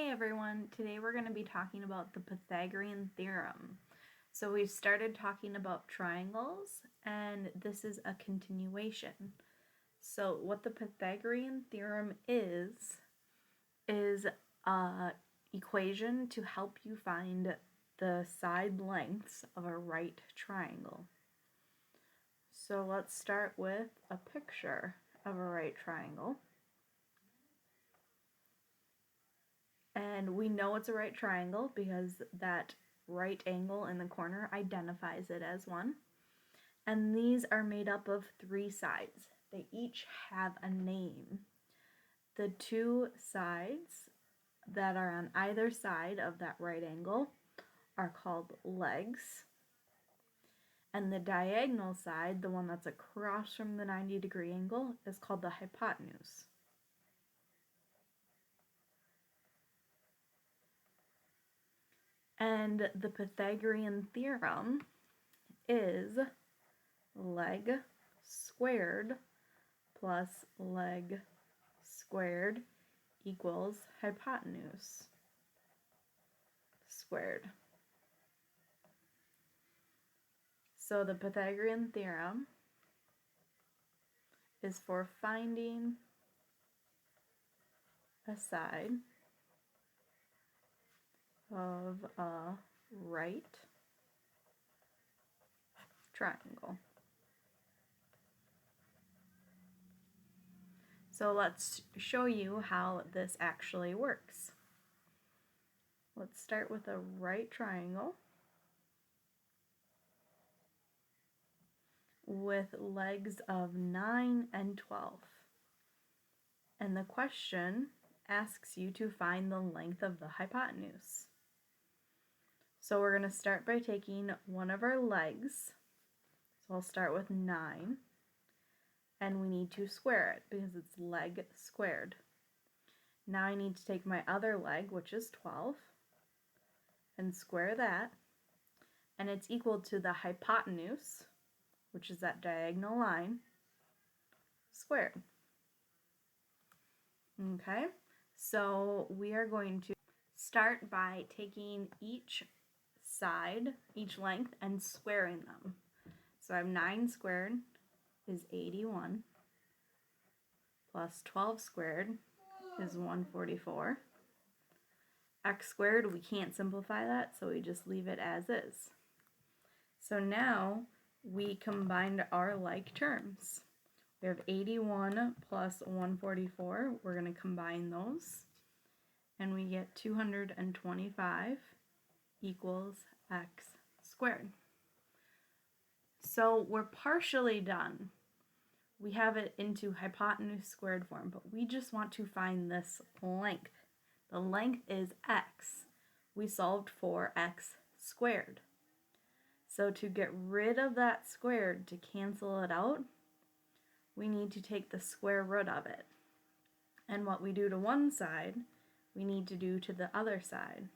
Hey everyone, today we're going to be talking about the Pythagorean Theorem. So we've started talking about triangles, and this is a continuation. So what the Pythagorean Theorem is an equation to help you find the side lengths of a right triangle. So let's start with a picture of a right triangle. And we know it's a right triangle because that right angle in the corner identifies it as one. And these are made up of three sides. They each have a name. The two sides that are on either side of that right angle are called legs. And the diagonal side, the one that's across from the 90-degree angle, is called the hypotenuse. And the Pythagorean theorem is leg squared plus leg squared equals hypotenuse squared. So the Pythagorean theorem is for finding a side of a right triangle. So let's show you how this actually works. Let's start with a right triangle with legs of 9 and 12. And the question asks you to find the length of the hypotenuse. So we're going to start by taking one of our legs. So I'll start with 9. And we need to square it because it's leg squared. Now I need to take my other leg, which is 12, and square that. And it's equal to the hypotenuse, which is that diagonal line, squared. Okay, so we are going to start by taking each side, each length, and squaring them. So I have 9 squared is 81, plus 12 squared is 144. X squared, we can't simplify that, so we just leave it as is. So now we combined our like terms. We have 81 plus 144. We're going to combine those, and we get 225 equals x squared. So we're partially done. We have it into hypotenuse squared form, but we just want to find this length. The length is x. We solved for x squared. So to get rid of that squared, to cancel it out, we need to take the square root of it. And what we do to one side, we need to do to the other side.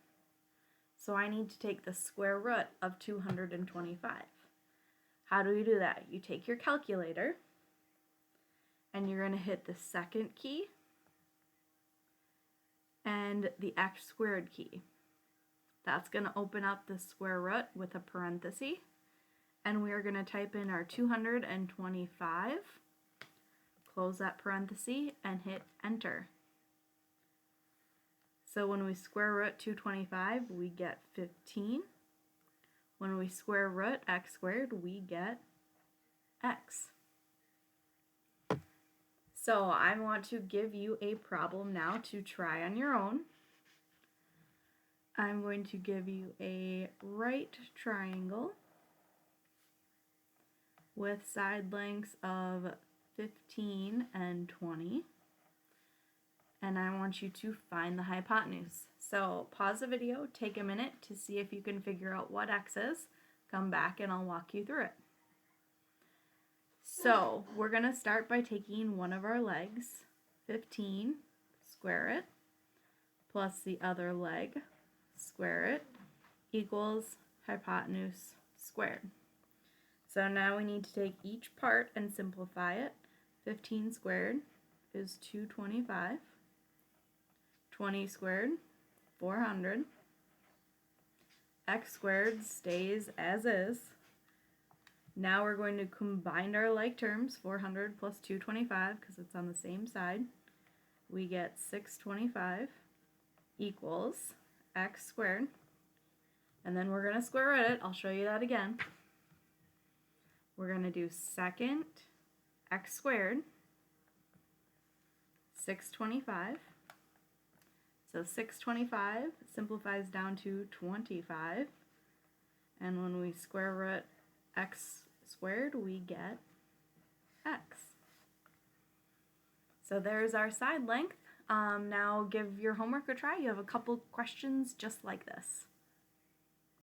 So I need to take the square root of 225. How do we do that? You take your calculator, and you're going to hit the second key and the x squared key. That's going to open up the square root with a parenthesis, and we are going to type in our 225, close that parenthesis, and hit enter. So when we square root 225, we get 15. When we square root x squared, we get x. So I want to give you a problem now to try on your own. I'm going to give you a right triangle with side lengths of 15 and 20. And I want you to find the hypotenuse. So pause the video, take a minute to see if you can figure out what x is. Come back and I'll walk you through it. So we're going to start by taking one of our legs, 15, square it, plus the other leg, square it, equals hypotenuse squared. So now we need to take each part and simplify it. 15 squared is 225. 20 squared 400. X squared stays as is. Now we're going to combine our like terms, 400 plus 225, because it's on the same side. We get 625 equals x squared. And then we're going to square root it. I'll show you that again. We're going to do second x squared, 625. So 625 simplifies down to 25. And when we square root x squared, we get x. So there's our side length. Now give your homework a try. You have a couple questions just like this.